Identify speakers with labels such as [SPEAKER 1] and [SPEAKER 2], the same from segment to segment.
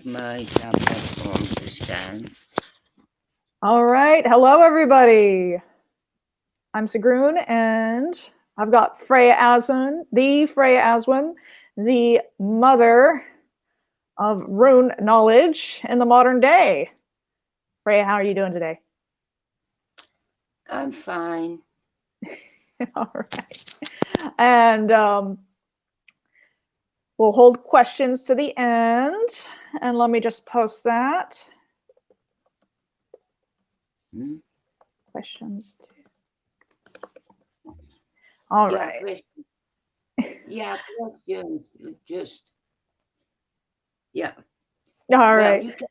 [SPEAKER 1] my tablet on the stand.
[SPEAKER 2] All right. Hello, everybody. I'm Sigrun, and I've got Freya Aswynn, the mother of rune knowledge in the modern day. Freya, how are you doing today?
[SPEAKER 1] I'm fine.
[SPEAKER 2] All right. And we'll hold questions to the end. And let me just post that. Questions. All right.
[SPEAKER 1] Questions. Yeah, questions. Yeah.
[SPEAKER 2] All right.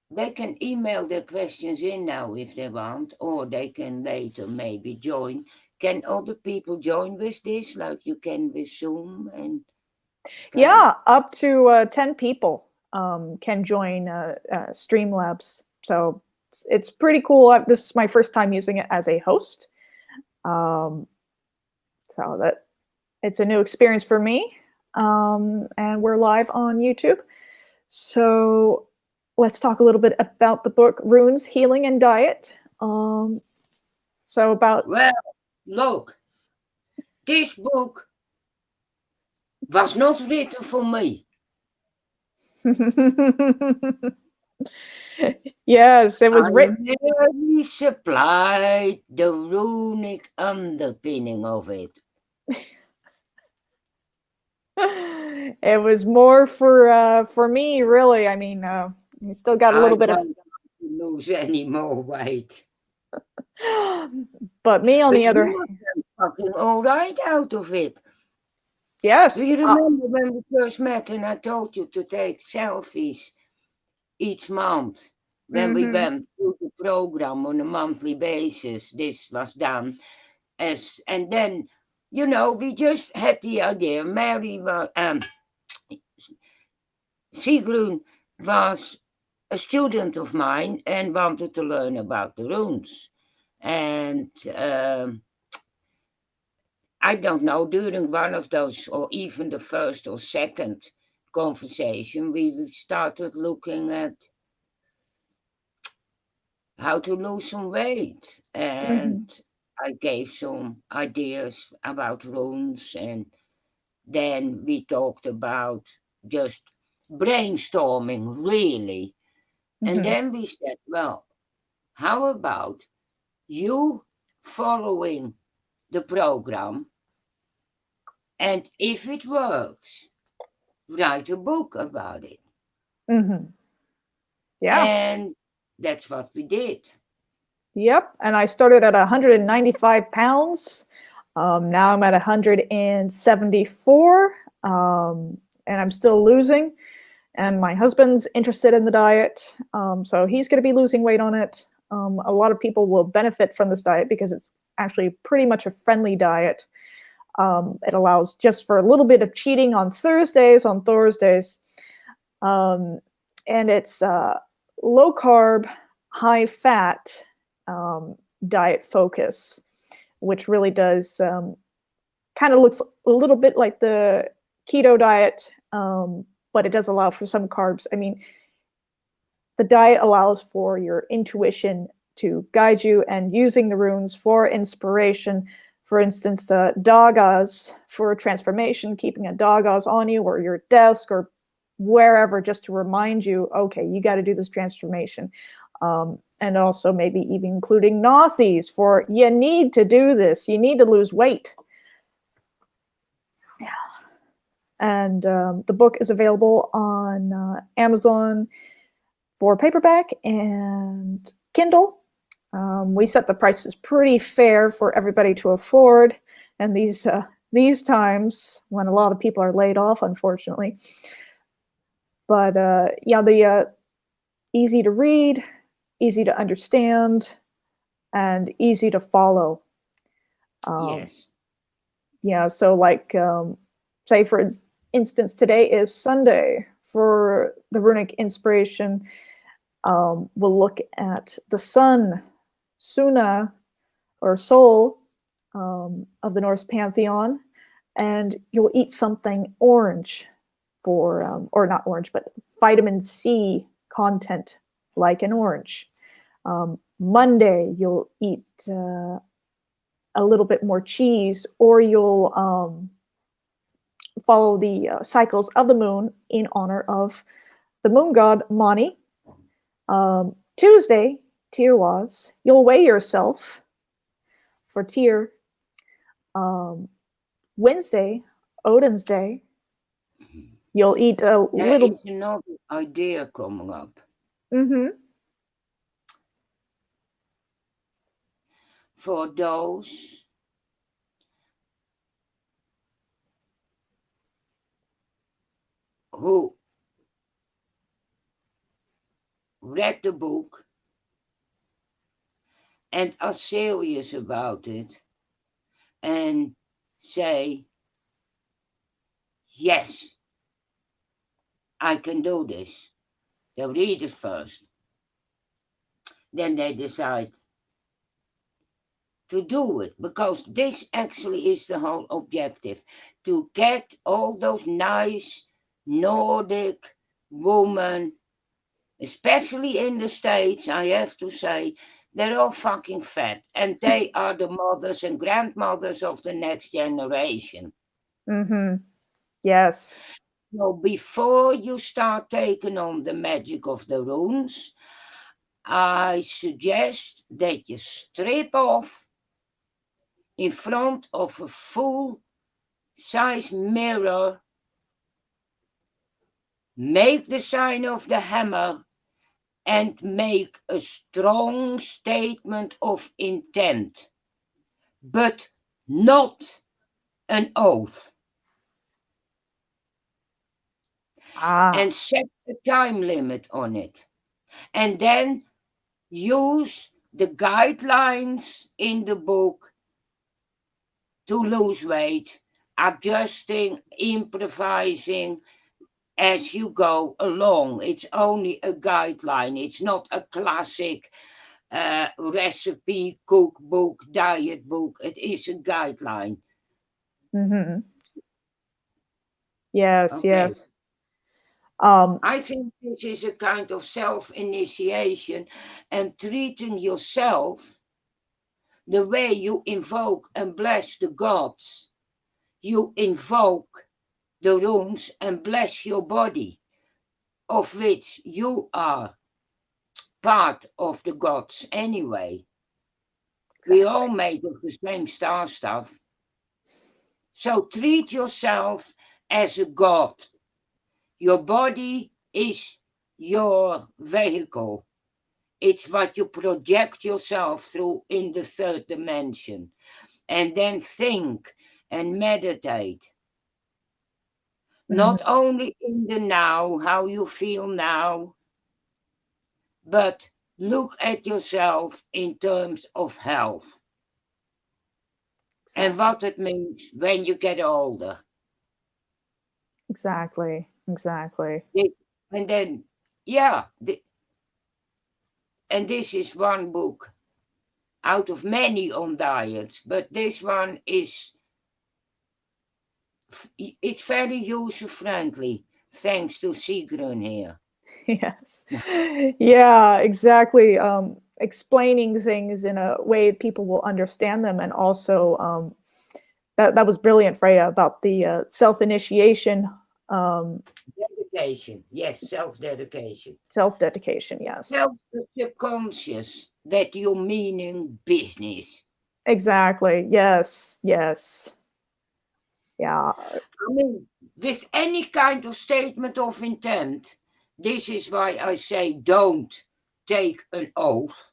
[SPEAKER 1] They can email their questions in now if they want, or they can later maybe join. Can other people join with this, like you can with Zoom and Skype?
[SPEAKER 2] Yeah, up to 10 people can join Streamlabs. So it's pretty cool. This is my first time using it as a host. So that it's a new experience for me. And we're live on YouTube. So let's talk a little bit about the book Runes, Healing, and Diet. Well,
[SPEAKER 1] look, this book was not written for me.
[SPEAKER 2] Yes, it was written.
[SPEAKER 1] I merely supplied the runic underpinning of it.
[SPEAKER 2] It was more for me, really. I mean, you still got a little bit of.
[SPEAKER 1] I don't lose any more weight.
[SPEAKER 2] But me, on the other hand,
[SPEAKER 1] fucking all right out of it.
[SPEAKER 2] Yes.
[SPEAKER 1] Do you remember when we first met and I told you to take selfies each month when we went through the program on a monthly basis? This was done and then we just had the idea. Sigrun was a student of mine and wanted to learn about the runes. And I don't know, during one of those, or even the first or second conversation, we started looking at how to lose some weight. And I gave some ideas about runes. And then we talked about just brainstorming, really. And then we said, well, how about you following the program? And if it works, write a book about it.
[SPEAKER 2] Yeah.
[SPEAKER 1] And that's what we did.
[SPEAKER 2] Yep. And I started at 195 pounds. Now I'm at 174. And I'm still losing. And my husband's interested in the diet. So he's going to be losing weight on it. A lot of people will benefit from this diet because it's actually pretty much a friendly diet. It allows just for a little bit of cheating on Thursdays. And it's low carb, high fat diet focus, which really does kind of looks a little bit like the keto diet, but it does allow for some carbs. I mean, the diet allows for your intuition to guide you and using the runes for inspiration. For instance, dagas for transformation, keeping a dagas on you or your desk or wherever, just to remind you, okay, you got to do this transformation. And also maybe even including Nauthies for you need to do this. You need to lose weight. Yeah. And the book is available on Amazon for paperback and Kindle. We set the prices pretty fair for everybody to afford. And these times when a lot of people are laid off, unfortunately. But the easy to read, easy to understand, and easy to follow.
[SPEAKER 1] Yes.
[SPEAKER 2] Yeah, so like, say for instance, today is Sunday. For the runic inspiration, we'll look at the sun, Suna, or soul of the Norse pantheon, and you'll eat something orange for or not orange, but vitamin C content, like an orange. Monday, you'll eat a little bit more cheese, or you'll follow the cycles of the moon in honor of the moon god Mani. Tuesday, Tirwas, you'll weigh yourself for Tyr. Wednesday, Odin's day, you'll eat a little.
[SPEAKER 1] There is another idea coming up.
[SPEAKER 2] Mm-hmm.
[SPEAKER 1] For those who read the book and are serious about it and say, yes, I can do this. They read it first. Then they decide to do it, because this actually is the whole objective, to get all those nice Nordic women, especially in the States, I have to say, they're all fucking fat, and they are the mothers and grandmothers of the next generation.
[SPEAKER 2] Mm-hmm. Yes.
[SPEAKER 1] So before you start taking on the magic of the runes, I suggest that you strip off in front of a full-size mirror, make the sign of the hammer, and make a strong statement of intent, but not an oath. And set a time limit on it. And then use the guidelines in the book to lose weight, adjusting, improvising as you go along. It's only a guideline. It's not a classic recipe, cookbook, diet book. It is a guideline.
[SPEAKER 2] Mm-hmm. Yes,
[SPEAKER 1] Okay.
[SPEAKER 2] yes.
[SPEAKER 1] I think this is a kind of self-initiation and treating yourself the way you invoke and bless the gods. You invoke the runes and bless your body, of which you are part of the gods anyway. We all made of the same star stuff. So treat yourself as a god. Your body is your vehicle. It's what you project yourself through in the third dimension. And then think and meditate. Not only in the now, how you feel now, but look at yourself in terms of health and what it means when you get older.
[SPEAKER 2] Exactly.
[SPEAKER 1] And then, yeah, and this is one book out of many on diets, but this one is, it's very user friendly, thanks to Sigrun here.
[SPEAKER 2] Yes. Yeah, exactly. Explaining things in a way people will understand them, and also that was brilliant, Freya, about the self-initiation.
[SPEAKER 1] Dedication, yes, self-dedication.
[SPEAKER 2] Self-dedication, yes.
[SPEAKER 1] Self the subconscious that you're meaning business.
[SPEAKER 2] Exactly. Yes. Yes. Yeah.
[SPEAKER 1] I mean, with any kind of statement of intent, this is why I say don't take an oath,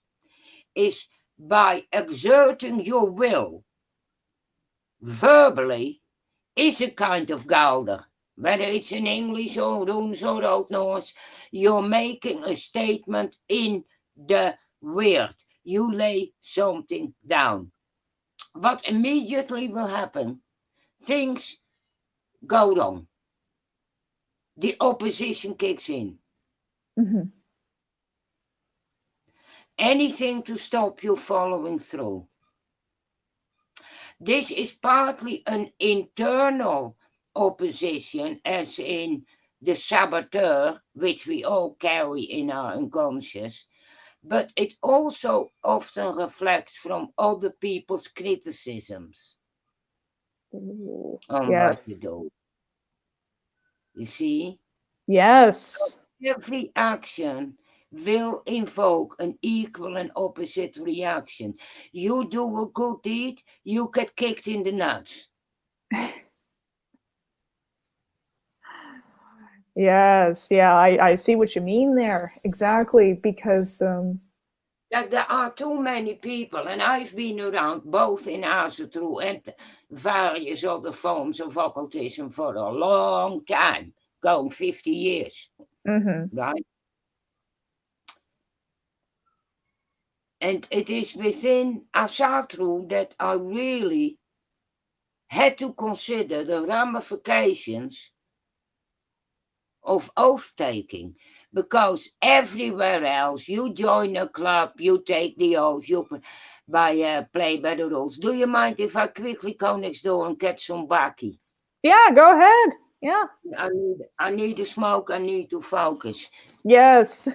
[SPEAKER 1] is by exerting your will verbally is a kind of galder. Whether it's in English or runes or Old Norse, you're making a statement in the weird. You lay something down. What immediately will happen? Things go wrong. The opposition kicks in.
[SPEAKER 2] Mm-hmm.
[SPEAKER 1] Anything to stop you following through. This is partly an internal opposition, as in the saboteur, which we all carry in our unconscious, but it also often reflects from other people's criticisms
[SPEAKER 2] Ooh,
[SPEAKER 1] on what you
[SPEAKER 2] yes.
[SPEAKER 1] do. You see?
[SPEAKER 2] Yes.
[SPEAKER 1] Every action will invoke an equal and opposite reaction. You do a good deed, you get kicked in the nuts.
[SPEAKER 2] Yes. Yeah, I see what you mean there. Exactly. Because
[SPEAKER 1] That there are too many people, and I've been around both in asatru and various other forms of occultism for a long time, going 50 years,
[SPEAKER 2] mhm,
[SPEAKER 1] right? And it is within asatru that I really had to consider the ramifications of oath taking, because everywhere else you join a club, you take the oath, you play by the rules. Do you mind if I quickly go next door and get some baki?
[SPEAKER 2] yeah, go ahead. Yeah.
[SPEAKER 1] I need a smoke. I need to focus.
[SPEAKER 2] Yes.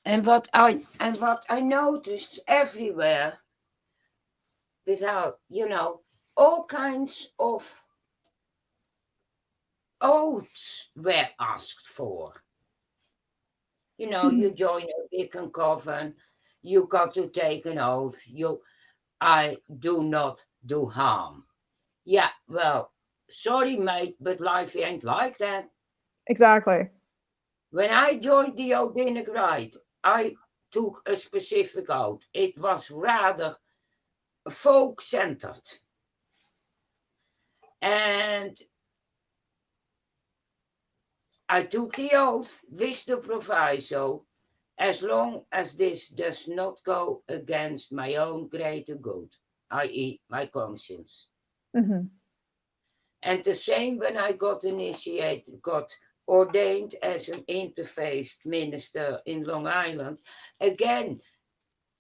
[SPEAKER 1] And what I noticed everywhere, without all kinds of oaths were asked for. You
[SPEAKER 2] Mhm.
[SPEAKER 1] join a Wiccan coven, you got to take an oath. I do not do harm. Yeah, well, sorry, mate, but life ain't like that.
[SPEAKER 2] Exactly.
[SPEAKER 1] When I joined the Odinic Rite, I took a specific oath. It was rather folk centered. And I took the oath with the proviso, as long as this does not go against my own greater good, i.e., my conscience.
[SPEAKER 2] Mhm.
[SPEAKER 1] And the same when I got initiated, got ordained as an interfaith minister in Long Island. Again,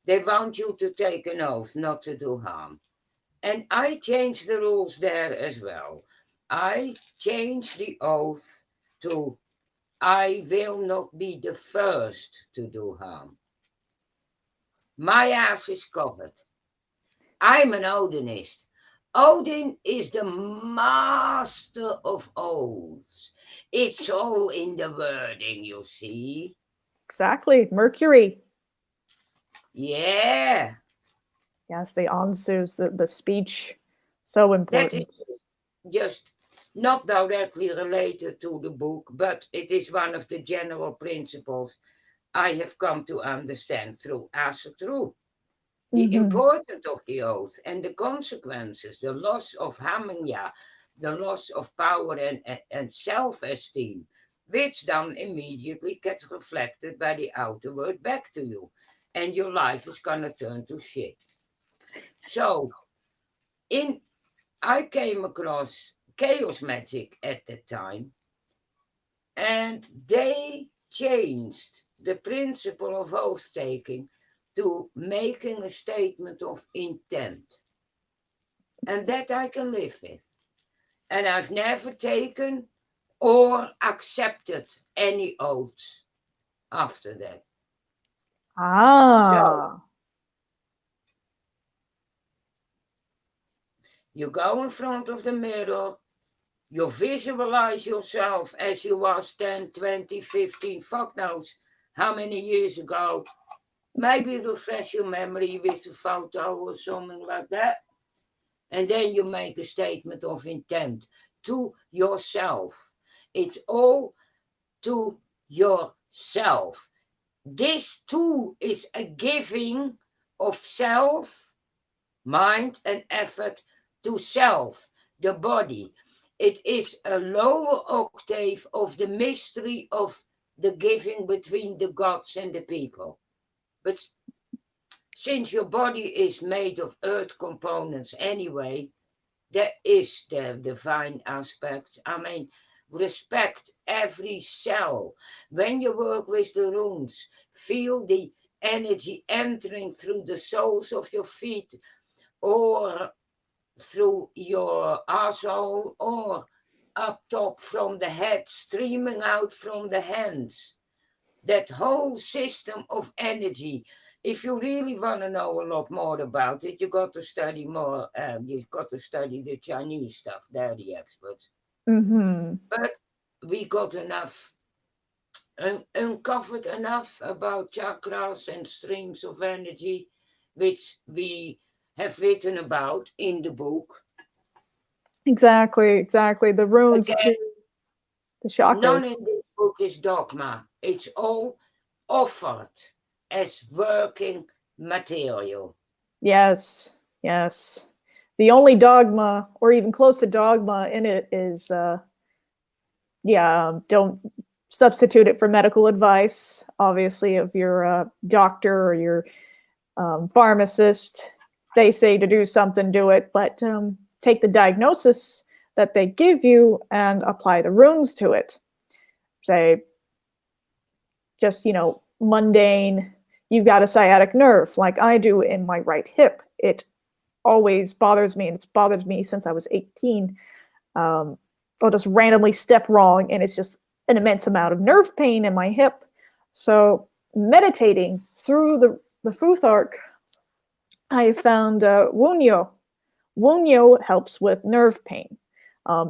[SPEAKER 1] they want you to take an oath not to do harm. And I changed the rules there as well. I changed the oath to I will not be the first to do harm. My ass is covered. I'm an Odinist. Odin is the master of oaths. It's all in the wording, you see.
[SPEAKER 2] Exactly. Mercury.
[SPEAKER 1] Yeah,
[SPEAKER 2] Yes, the answers, the speech, so
[SPEAKER 1] that is
[SPEAKER 2] important.
[SPEAKER 1] just not directly related to the book, but it is one of the general principles I have come to understand through asatru. The
[SPEAKER 2] Mhm.
[SPEAKER 1] importance of the oath and the consequences, the loss of hamanya, the loss of power and self esteem, which then immediately gets reflected by the outer world back to you. And your life is going to turn to shit. So, in I came across chaos magic at that time, and they changed the principle of oath taking to making a statement of intent. And that I can live with. And I've never taken or accepted any oaths after that. So
[SPEAKER 2] Ah.
[SPEAKER 1] you go in front of the mirror, you visualize yourself as you was 10, 20, 15, fuck knows how many years ago. Maybe refresh your memory with a photo or something like that. And then you make a statement of intent to yourself. It's all to yourself. This too is a giving of self, mind, and effort to self, the body. It is a lower octave of the mystery of the giving between the gods and the people. But since your body is made of earth components anyway, there is the divine aspect. I mean, respect every cell. When you work with the runes, feel the energy entering through the soles of your feet or through your asshole or up top from the head, streaming out from the hands. That whole system of energy. If you really want to know a lot more about it, you got to study more. You've got to study the Chinese stuff. They're the experts.
[SPEAKER 2] Mm-hmm.
[SPEAKER 1] But we got enough, uncovered enough about chakras and streams of energy, which we have written about in the book.
[SPEAKER 2] Exactly, exactly. The runes
[SPEAKER 1] Again,
[SPEAKER 2] to the
[SPEAKER 1] none
[SPEAKER 2] chakras.
[SPEAKER 1] in this book is dogma. It's all offered as working material.
[SPEAKER 2] Yes, yes. The only dogma, or even close to dogma, in it is, yeah, don't substitute it for medical advice. Obviously, if you're a doctor or your pharmacist, they say to do something, do it. But take the diagnosis that they give you and apply the runes to it. Say, just, mundane, you've got a sciatic nerve like I do in my right hip. It always bothers me, and it's bothered me since I was 18. I'll just randomly step wrong, and it's just an immense amount of nerve pain in my hip. So meditating through the Futhark, I found Wunyo. Wunyo helps with nerve pain,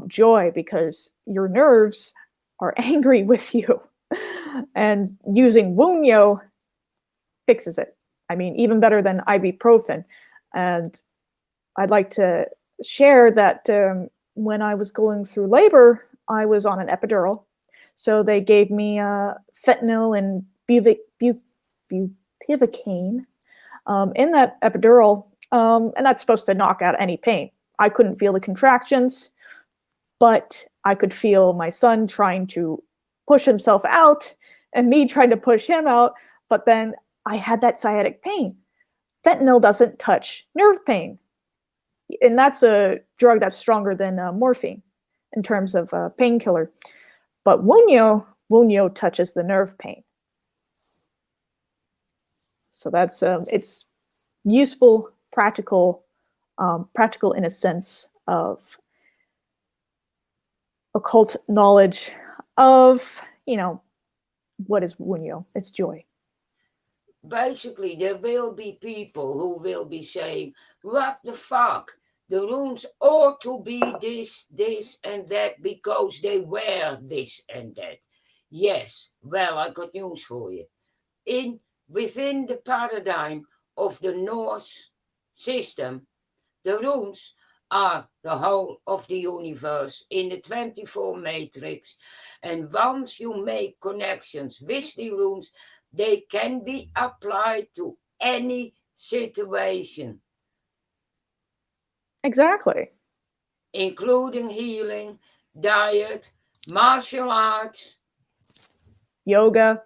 [SPEAKER 2] joy, because your nerves are angry with you. And using Wunyo fixes it. I mean, even better than ibuprofen. And I'd like to share that when I was going through labor, I was on an epidural. So they gave me fentanyl and bupivacaine in that epidural, and that's supposed to knock out any pain. I couldn't feel the contractions, but I could feel my son trying to push himself out and me trying to push him out, but then I had that sciatic pain. Fentanyl doesn't touch nerve pain, and that's a drug that's stronger than morphine in terms of painkiller. But Wunyo touches the nerve pain. So that's it's useful, practical in a sense of occult knowledge of, what is Wunyo? It's joy.
[SPEAKER 1] Basically, there will be people who will be saying, what the fuck? The runes ought to be this, this, and that because they wear this and that. Yes, well, I got news for you. Within the paradigm of the Norse system, the runes are the whole of the universe in the 24 matrix. And once you make connections with the runes, they can be applied to any situation,
[SPEAKER 2] Exactly.
[SPEAKER 1] including healing, diet, martial arts.
[SPEAKER 2] Yoga.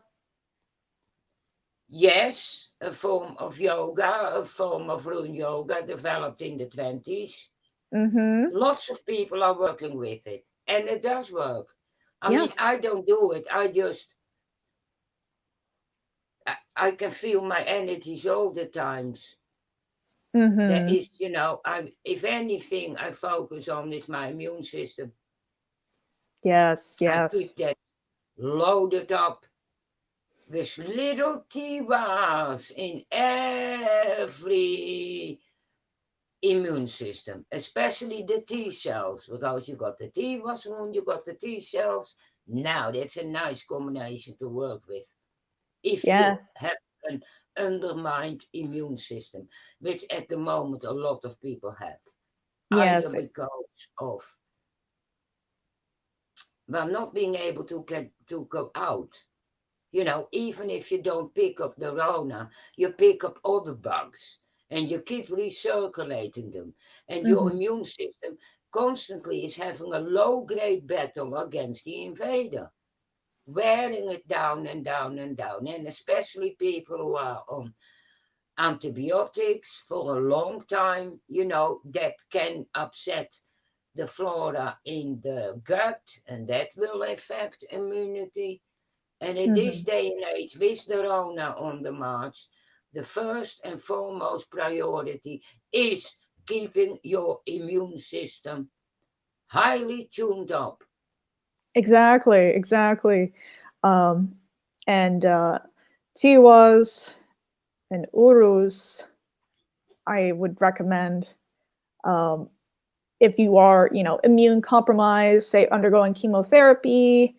[SPEAKER 1] Yes, a form of yoga, a form of rune yoga developed in the 20s.
[SPEAKER 2] Mm-hmm.
[SPEAKER 1] Lots of people are working with it, and it does work. I mean,
[SPEAKER 2] Yes.
[SPEAKER 1] I don't do it. I can feel my energies all the times. There
[SPEAKER 2] Mm-hmm.
[SPEAKER 1] is, I if anything I focus on is my immune system.
[SPEAKER 2] Yes,
[SPEAKER 1] I
[SPEAKER 2] yes.
[SPEAKER 1] keep that loaded up with little T-bars in every immune system, especially the T cells, because you got the T was wound, you got the T cells. Now that's a nice combination to work with. If you
[SPEAKER 2] Yes.
[SPEAKER 1] have an undermined immune system, which at the moment a lot of people have, either
[SPEAKER 2] Yes.
[SPEAKER 1] because of well not being able to go out. Even if you don't pick up the Rona, you pick up other bugs and you keep recirculating them. And your
[SPEAKER 2] Mm-hmm.
[SPEAKER 1] immune system constantly is having a low grade battle against the invader, wearing it down and down and down. And especially people who are on antibiotics for a long time, that can upset the flora in the gut, and that will affect immunity. And in this
[SPEAKER 2] Hmm.
[SPEAKER 1] day and age, with the Rona on the march, the first and foremost priority is keeping your immune system highly tuned up.
[SPEAKER 2] Exactly, exactly. Um, and Tiwas and Urus, I would recommend um, if you are, immune compromised, say undergoing chemotherapy,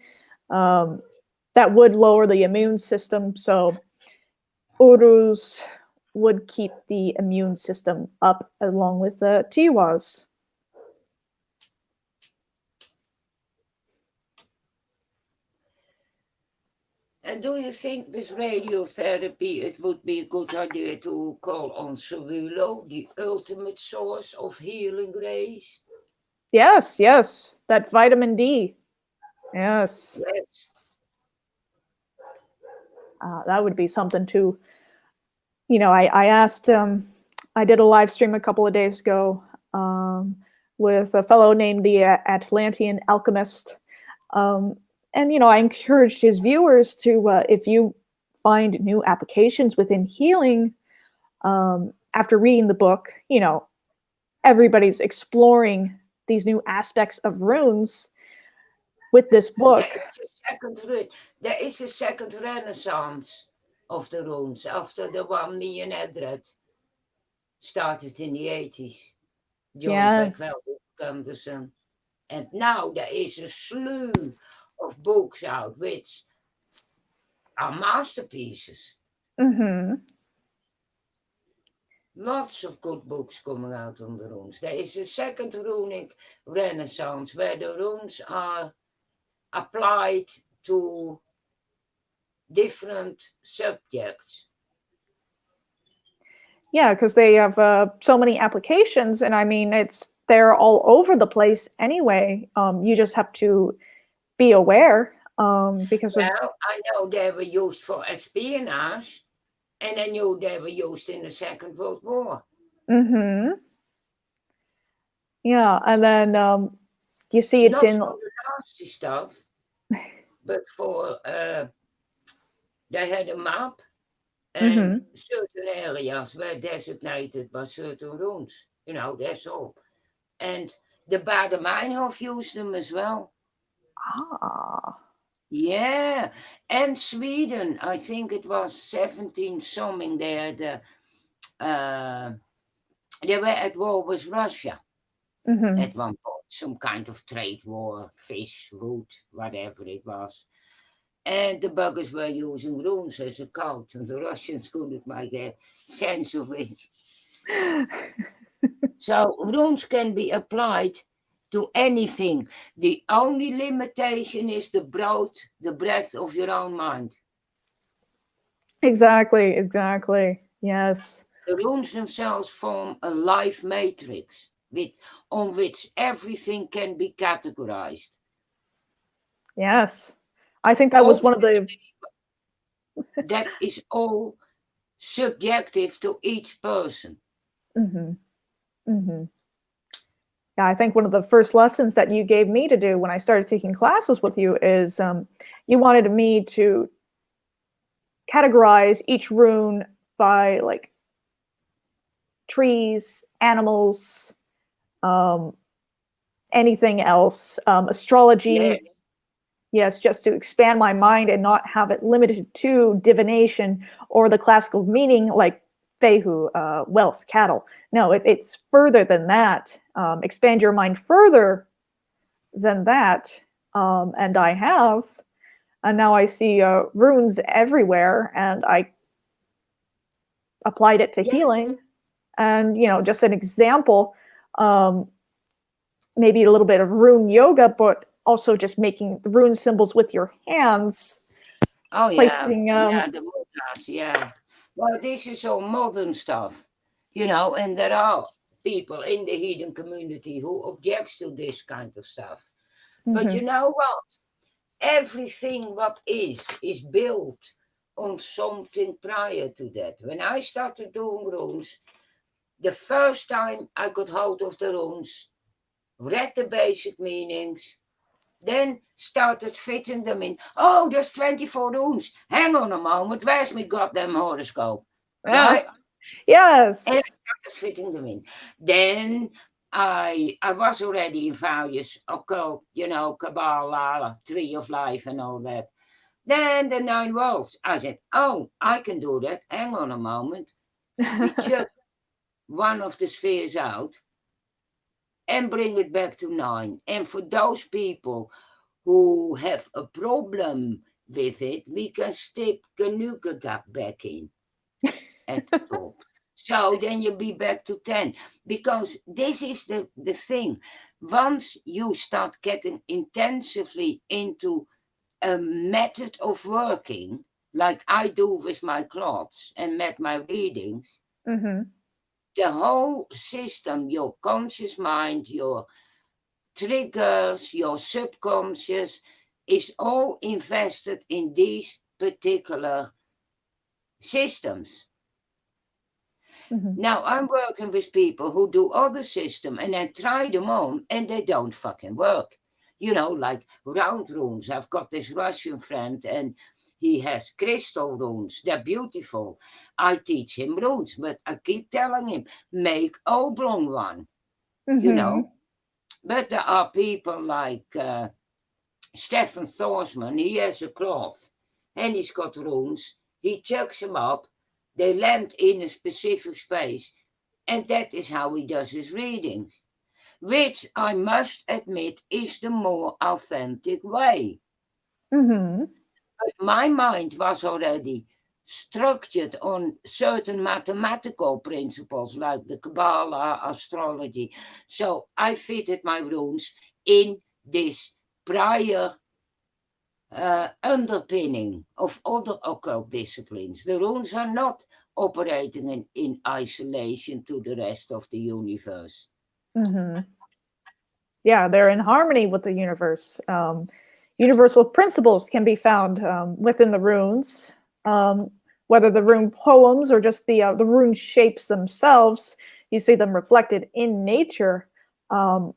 [SPEAKER 2] um, that would lower the immune system. So Urus would keep the immune system up along with the Tiwas.
[SPEAKER 1] And do you think with radiotherapy it would be a good idea to call on Cerulo, the ultimate source of healing rays?
[SPEAKER 2] Yes, yes, that vitamin D. Yes,
[SPEAKER 1] Yes.
[SPEAKER 2] that would be something to, I asked, I did a live stream a couple of days ago with a fellow named the Atlantean Alchemist. Um, and, I encouraged his viewers to, if you find new applications within healing after reading the book, everybody's exploring these new aspects of runes with this
[SPEAKER 1] There
[SPEAKER 2] book.
[SPEAKER 1] is a there is a second renaissance of the runes after the one me and Edred started in the 80s. Joined by
[SPEAKER 2] Yes.
[SPEAKER 1] Cloud Gunderson. And now there is a slew of books out which are masterpieces.
[SPEAKER 2] Mm-hmm.
[SPEAKER 1] Lots of good books coming out on the runes. There is a second runic renaissance where the runes are applied to different subjects.
[SPEAKER 2] Yeah, because they have so many applications, and I mean, they're all over the place anyway. You just have to be aware because of.
[SPEAKER 1] Well, I know they were used for espionage, and I knew they were used in the Second World War.
[SPEAKER 2] Mm-hmm. Yeah, and then you see it
[SPEAKER 1] Not
[SPEAKER 2] in.
[SPEAKER 1] for the nasty stuff, but for they had a map, and
[SPEAKER 2] Mm-hmm.
[SPEAKER 1] certain areas were designated by certain runes. That's all. And the Bader-Meinhof used them as well.
[SPEAKER 2] Ah.
[SPEAKER 1] Yeah, and Sweden, I think it was 17 something. Uh, they were at war with Russia
[SPEAKER 2] Mm-hmm.
[SPEAKER 1] at one point, some kind of trade war, fish, root, whatever it was. And the buggers were using runes as a code, and the Russians couldn't make a sense of it. So runes can be applied to anything. The only limitation is the breadth of your own mind.
[SPEAKER 2] Exactly. Exactly. Yes.
[SPEAKER 1] The runes themselves form a life matrix on which everything can be categorized.
[SPEAKER 2] Yes. I think that was one of the.
[SPEAKER 1] Obviously, that is all subjective to each person.
[SPEAKER 2] Mm-hmm. Mm-hmm. Yeah, I think one of the first lessons that you gave me to do when I started taking classes with you is you wanted me to categorize each rune by like trees, animals, um, anything else,
[SPEAKER 1] Yeah.
[SPEAKER 2] astrology. Yes, just to expand my mind and not have it limited to divination or the classical meaning like fehu, wealth, cattle. No, it's further than that. Expand your mind further than that. And I have. And now I see runes everywhere, and I applied it to
[SPEAKER 1] Yeah.
[SPEAKER 2] healing. And, just an example, um, maybe a little bit of rune yoga, but also just making rune symbols with your hands,
[SPEAKER 1] Oh, yeah.
[SPEAKER 2] placing,
[SPEAKER 1] Yeah, the mudras, yeah. Well, this is all modern stuff, and there are people in the heathen community who objects to this kind of stuff. But
[SPEAKER 2] mm-hmm,
[SPEAKER 1] you know what? Everything what is built on something prior to that. When I started doing runes, the first time I got hold of the runes, read the basic meanings, then started fitting them in. Oh, there's 24 runes. Hang on a moment, where's my goddamn horoscope?
[SPEAKER 2] Yeah.
[SPEAKER 1] Right? And I
[SPEAKER 2] Yes.
[SPEAKER 1] started fitting them in. Then I was already in various occult, Kabbalah, Tree of Life and all that. Then the nine worlds. I said, oh, I can do that. Hang on a moment. We chuck one of the spheres out and bring it back to nine. And for those people who have a problem with it, we can stick Ganuka back in at the top. So then you'll be back to 10. Because this is the thing. Once you start getting intensively into a method of working, like I do with my cloths and with my readings,
[SPEAKER 2] Mm-hmm.
[SPEAKER 1] the whole system, your conscious mind, your triggers, your subconscious, is all invested in these particular systems.
[SPEAKER 2] Mm-hmm.
[SPEAKER 1] Now I'm working with people who do other systems and I try them on and they don't fucking work. Like round runes. I've got this Russian friend and he has crystal runes. They're beautiful. I teach him runes, but I keep telling him, make oblong one, you
[SPEAKER 2] Mm-hmm.
[SPEAKER 1] know. But there are people like Stefan Thorsman, he has a cloth and he's got runes. He chucks them up, they land in a specific space, and that is how he does his readings, which I must admit is the more authentic way.
[SPEAKER 2] Mm-hmm.
[SPEAKER 1] But my mind was already structured on certain mathematical principles like the Kabbalah, astrology. So I fitted my runes in this prior underpinning of other occult disciplines. The runes are not operating in isolation to the rest of the universe.
[SPEAKER 2] Mm-hmm. Yeah, they're in harmony with the universe. Universal principles can be found within the runes, um, whether the rune poems or just the rune shapes themselves. You see them reflected in nature, um,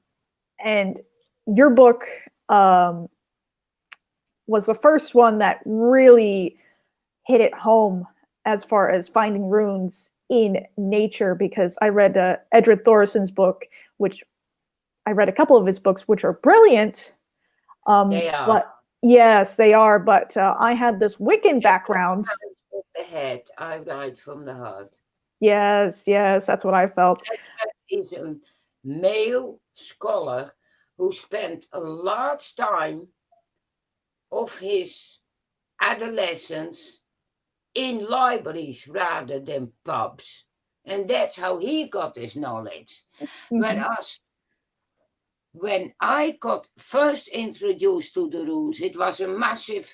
[SPEAKER 2] and your book um, was the first one that really hit it home as far as finding runes in nature. Because I read Edred Thorison's book, which I read a couple of his books, which are brilliant.
[SPEAKER 1] They are.
[SPEAKER 2] But yes, they are. But I had this Wiccan
[SPEAKER 1] Just
[SPEAKER 2] background.
[SPEAKER 1] sometimes with the head, I write from the heart.
[SPEAKER 2] Yes, yes, that's what I felt.
[SPEAKER 1] That is a male scholar who spent a large time of his adolescence in libraries rather than pubs. And that's how he got his knowledge.
[SPEAKER 2] Mm-hmm.
[SPEAKER 1] Whereas when I got first introduced to the runes, it was a massive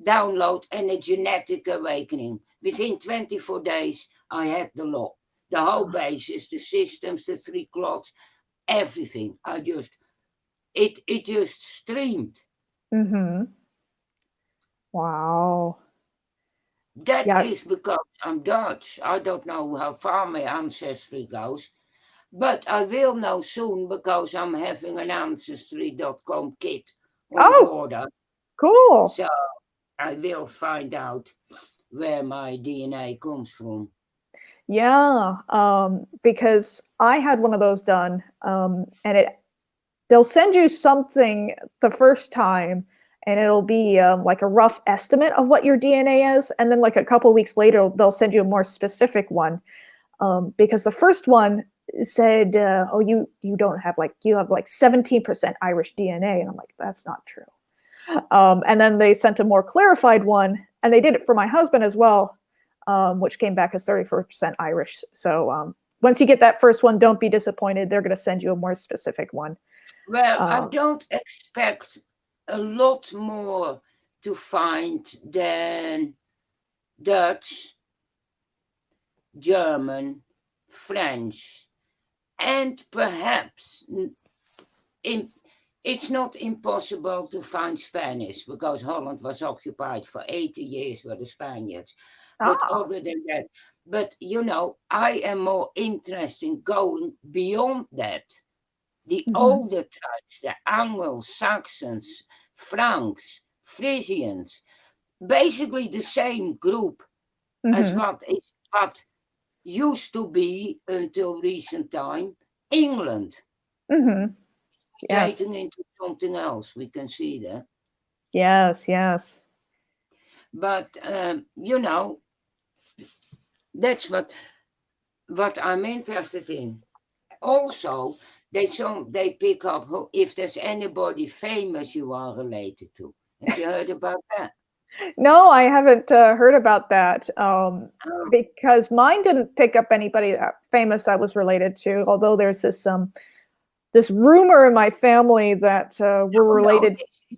[SPEAKER 1] download and a genetic awakening. Within 24 days, I had the law, the whole basis, the systems, the three cloths, everything. It just streamed.
[SPEAKER 2] Mm-hmm. Wow.
[SPEAKER 1] That
[SPEAKER 2] Yeah.
[SPEAKER 1] is because I'm Dutch. I don't know how far my ancestry goes, but I will know soon because I'm having an ancestry.com kit on
[SPEAKER 2] Oh,
[SPEAKER 1] order.
[SPEAKER 2] cool.
[SPEAKER 1] So I will find out where my DNA comes from.
[SPEAKER 2] Yeah, because I had one of those done, and they'll send you something the first time, and it'll be like a rough estimate of what your DNA is, and then like a couple weeks later, they'll send you a more specific one. Because the first one said, "Oh, you don't have you have like 17% Irish DNA," and I'm like, "That's not true." And then they sent a more clarified one, and they did it for my husband as well, which came back as 34% Irish. So once you get that first one, don't be disappointed. They're going to send you a more specific one.
[SPEAKER 1] Well, I
[SPEAKER 2] Uh,
[SPEAKER 1] don't expect a lot more to find than Dutch, German, French, and perhaps in it's not impossible to find Spanish because Holland was occupied for 80 years by the Spaniards. But
[SPEAKER 2] Ah.
[SPEAKER 1] other than that, but I am more interested in going beyond that. The
[SPEAKER 2] Hmm.
[SPEAKER 1] older tribes, the Anglo-Saxons, Franks, Frisians, basically the same group as
[SPEAKER 2] Hmm.
[SPEAKER 1] what used to be until recent time England,
[SPEAKER 2] Hmm. Yes.
[SPEAKER 1] mutating into something else. We can see that.
[SPEAKER 2] Yes. Yes.
[SPEAKER 1] But that's what I'm interested in. Also, they pick up if there's anybody famous you are related to. Have you heard about that?
[SPEAKER 2] No, I haven't heard about that
[SPEAKER 1] Oh,
[SPEAKER 2] because mine didn't pick up anybody that famous I was related to. Although there's this rumor in my family that we're
[SPEAKER 1] no,
[SPEAKER 2] related.
[SPEAKER 1] this is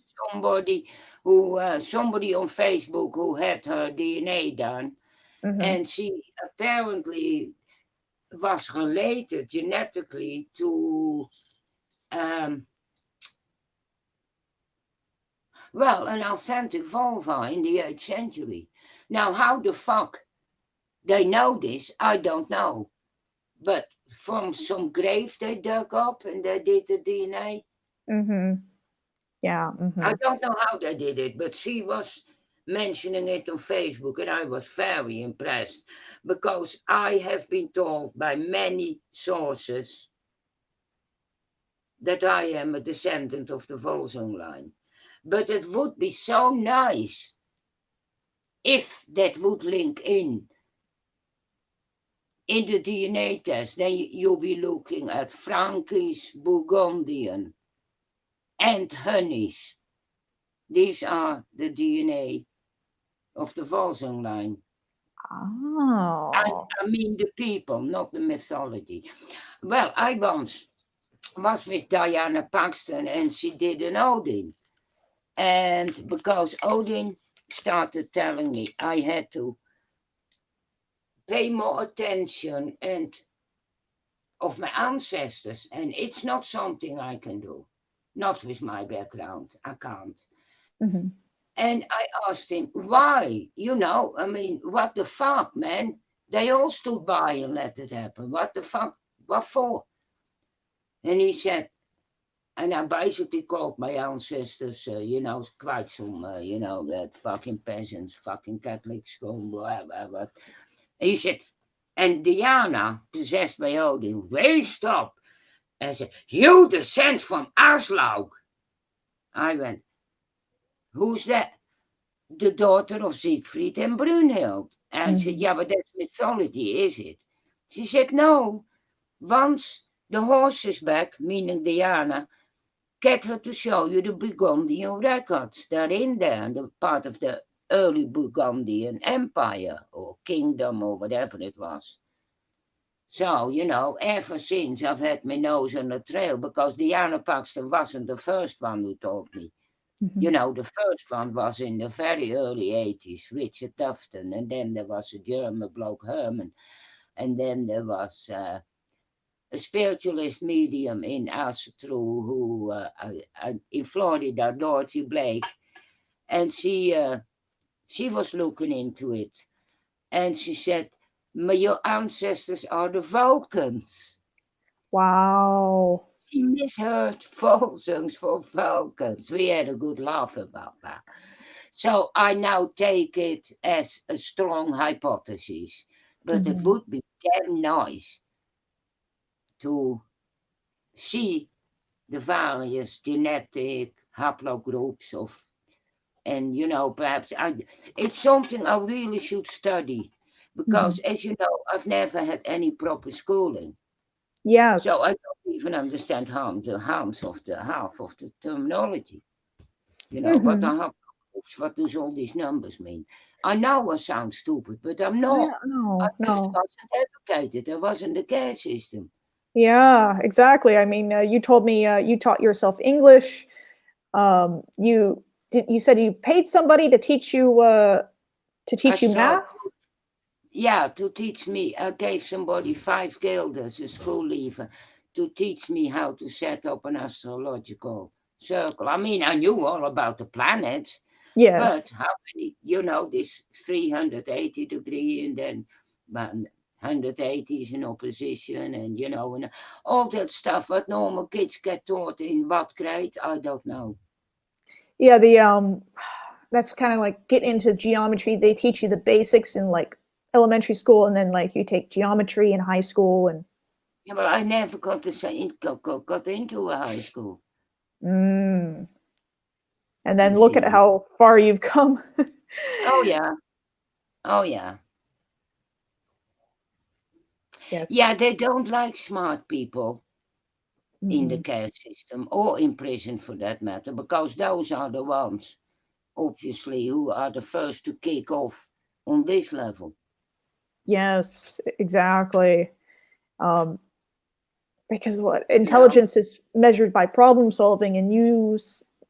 [SPEAKER 1] somebody on Facebook who had her DNA done,
[SPEAKER 2] Hmm.
[SPEAKER 1] and she apparently was related genetically to um, an authentic vulva in the 8th century. Now, how the fuck they know this, I don't know. But from some grave they dug up and they did the DNA.
[SPEAKER 2] Hmm. Yeah.
[SPEAKER 1] I
[SPEAKER 2] Hmm.
[SPEAKER 1] don't know how they did it, but she was mentioning it on Facebook and I was very impressed because I have been told by many sources that I am a descendant of the Volsung line. But it would be so nice if that would link in the DNA test. Then you'll be looking at Frankish, Burgundian, and Hunnish. These are the DNA of the Volsung line. I,
[SPEAKER 2] Oh.
[SPEAKER 1] I mean the people, not the mythology. Well, I once was with Diana Paxton and she did an Odin. And because Odin started telling me I had to pay more attention and of my ancestors, and it's not something I can do. Not with my background, I can't.
[SPEAKER 2] Hmm.
[SPEAKER 1] And I asked him, why? I mean, what the fuck, man? They all stood by and let it happen. What the fuck? What for? And he said, and I basically called my ancestors, quite some, that fucking peasants, fucking Catholics, going blah, blah, blah. And he said, and Diana, possessed by Odin, raised up and said, you descend from Aslaug. I went, who's that? The daughter of Siegfried and Brunhild. And I said,
[SPEAKER 2] Hmm.
[SPEAKER 1] yeah, but that's mythology, is it? She said, no. Once the horse is back, meaning Diana, get her to show you the Burgundian records. They're in there, the part of the early Burgundian Empire or kingdom or whatever it was. So, ever since I've had my nose on the trail because Diana Paxton wasn't the first one who told me.
[SPEAKER 2] Hmm.
[SPEAKER 1] The first one was in the very early 80s, Richard Tufton, and then there was a German bloke, Herman, and then there was a spiritualist medium in asatru who in Florida, Dorothy Blake, and she was looking into it, and she said, your ancestors are the Vulcans."
[SPEAKER 2] Wow.
[SPEAKER 1] She misheard Volsungs for Vulcans. We had a good laugh about that. So I now take it as a strong hypothesis, but it
[SPEAKER 2] Hmm.
[SPEAKER 1] would be damn nice to see the various genetic haplogroups and perhaps it's something I really should study because,
[SPEAKER 2] Hmm.
[SPEAKER 1] as you know, I've never had any proper schooling, so I
[SPEAKER 2] Yes.
[SPEAKER 1] don't even understand half of the terminology. What
[SPEAKER 2] Hmm.
[SPEAKER 1] are haplogroups? What does all these numbers mean? I know I sound stupid, but I'm not.
[SPEAKER 2] Yeah.
[SPEAKER 1] I
[SPEAKER 2] No.
[SPEAKER 1] just
[SPEAKER 2] No.
[SPEAKER 1] wasn't educated. There wasn't the care system.
[SPEAKER 2] Yeah. Exactly. I mean, you told me you taught yourself English. You did. You said you paid somebody to
[SPEAKER 1] I
[SPEAKER 2] teach you
[SPEAKER 1] started,
[SPEAKER 2] math.
[SPEAKER 1] yeah, to teach me. I gave somebody 5 guilders, a school leaver, to teach me how to set up an astrological circle. I mean, I knew all about the planets, but
[SPEAKER 2] Yes.
[SPEAKER 1] how many, this 380 degree and then 180 is in opposition and all that stuff what normal kids get taught in what grade, I don't know.
[SPEAKER 2] Yeah, the that's kind of like get into geometry. They teach you the basics in like elementary school, and then like you take geometry in high school, and
[SPEAKER 1] Yeah, but I never got into a high school,
[SPEAKER 2] mm, and
[SPEAKER 1] you
[SPEAKER 2] then look at
[SPEAKER 1] see.
[SPEAKER 2] how far you've come.
[SPEAKER 1] Oh yeah, oh yeah.
[SPEAKER 2] Yes.
[SPEAKER 1] Yeah, they don't like smart people in the
[SPEAKER 2] Hmm.
[SPEAKER 1] caste system or in prison for that matter, because those are the ones, obviously, who are the first to kick off on this level.
[SPEAKER 2] Yes, exactly. Um, because what
[SPEAKER 1] You know?
[SPEAKER 2] intelligence is measured by problem solving, and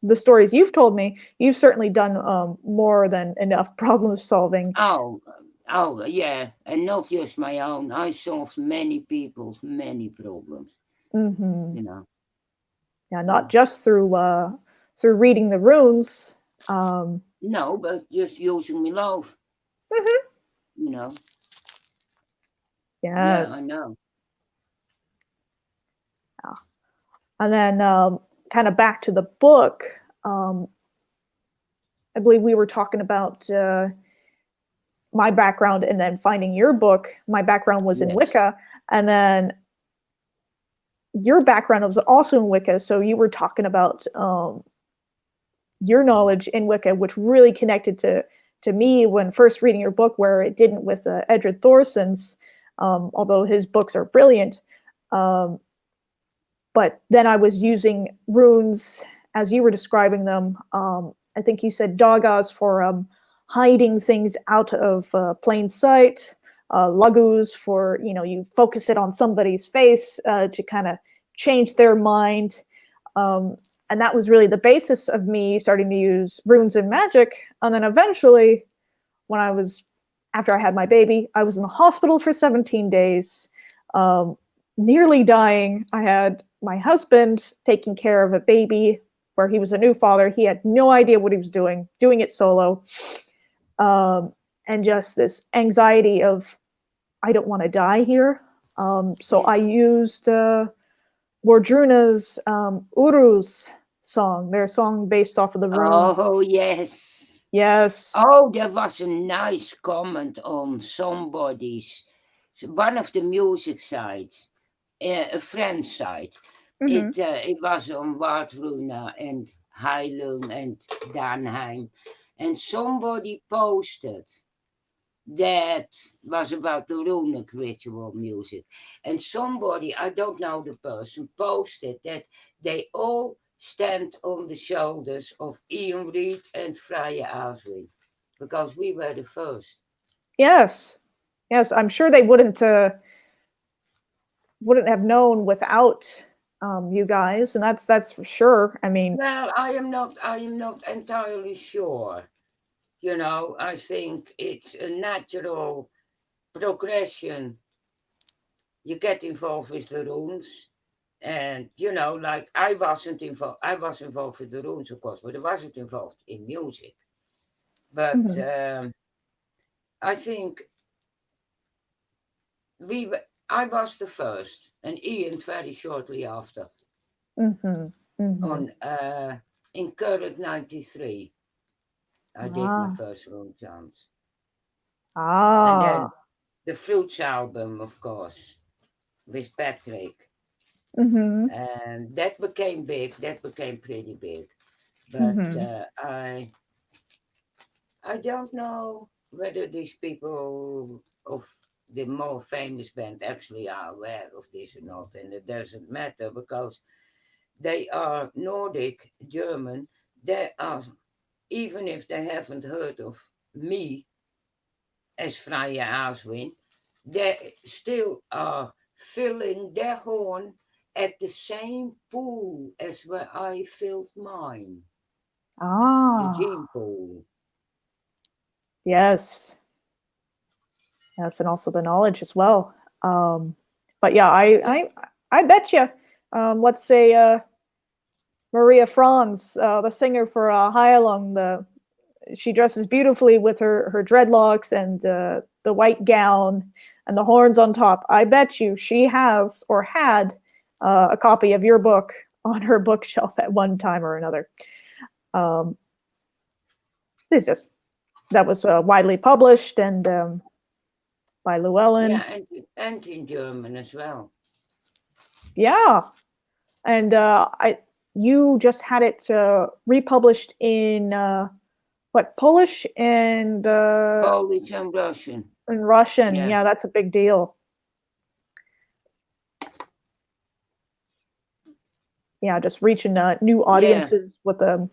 [SPEAKER 2] the stories you've told me, you've certainly done more than enough problem solving.
[SPEAKER 1] Oh, oh, yeah, and not just my own. I solved many people's many problems.
[SPEAKER 2] Hmm.
[SPEAKER 1] You know.
[SPEAKER 2] Yeah, not
[SPEAKER 1] Yeah.
[SPEAKER 2] just through reading the runes. Um,
[SPEAKER 1] No, but just using my love.
[SPEAKER 2] mhm.
[SPEAKER 1] You know. Yeah, I
[SPEAKER 2] Yes.
[SPEAKER 1] know.
[SPEAKER 2] Yeah. And then kind of back to the book. Um, I believe we were talking about my background, and then finding your book. My background was in
[SPEAKER 1] Yes.
[SPEAKER 2] Wicca, and then your background was also in Wicca. So you were talking about your knowledge in Wicca, which really connected to me when first reading your book, where it didn't with Edred Thorson's, although his books are brilliant. Um, but then I was using runes as you were describing them. I think you said dagas for hiding things out of plain sight. Lagus for you focus it on somebody's face to kind of change their mind. Um, and that was really the basis of me starting to use runes and magic. And then eventually, when after I had my baby, I was in the hospital for 17 days, um, nearly dying. I had my husband taking care of a baby where he was a new father. He had no idea what he was doing it solo. Um, and just this anxiety of, I don't want to die here. So I used Wardruna's Urus song, their song based off of the rune.
[SPEAKER 1] Oh yes.
[SPEAKER 2] Yes.
[SPEAKER 1] Oh, there was a nice comment on somebody's, one of the music sites, a friend's site.
[SPEAKER 2] Hmm.
[SPEAKER 1] It was on Wardruna and Heilung and Danheim, and somebody posted that was about the runic ritual music, and somebody, I don't know the person, posted that they all stand on the shoulders of Ian Reid and Freya Aswynn, because we were the first.
[SPEAKER 2] Yes. Yes. I'm sure they wouldn't have known without you guys, and that's for sure. I mean,
[SPEAKER 1] Well, I am not entirely sure. I think it's a natural progression. You get involved with the runes, and like I was involved with the runes, of course, but I wasn't involved in music. But
[SPEAKER 2] mhm,
[SPEAKER 1] I think I was the first, and Ian very shortly after,
[SPEAKER 2] mhm, mhm.
[SPEAKER 1] on in current 93. I did my
[SPEAKER 2] Ah,
[SPEAKER 1] first rune chants. And then
[SPEAKER 2] ah,
[SPEAKER 1] the Fruits album, of course, with Patrick.
[SPEAKER 2] mhm,
[SPEAKER 1] And that became big, that became pretty big. But
[SPEAKER 2] mhm.
[SPEAKER 1] I don't know whether these people of the more famous band actually are aware of this or not, and it doesn't matter because they are Nordic, German. They are, even if they haven't heard of me as Freya Aswynn, they still are filling their horn at the same pool as where I filled mine, the
[SPEAKER 2] Ah,
[SPEAKER 1] gene pool.
[SPEAKER 2] yes, yes, and also the knowledge as well. But yeah, I bet you. Let's say Maria Franz, the singer for Hyalong, she dresses beautifully with her dreadlocks and the white gown and the horns on top. I bet you she has or had a copy of your book on her bookshelf at one time or another. That was widely published and by Llewellyn.
[SPEAKER 1] Yeah, and in German as well.
[SPEAKER 2] Yeah, and you just had it republished in what, Polish and
[SPEAKER 1] Polish and Russian.
[SPEAKER 2] Russian. Yeah, that's a big deal. Yeah, just reaching new audiences with them.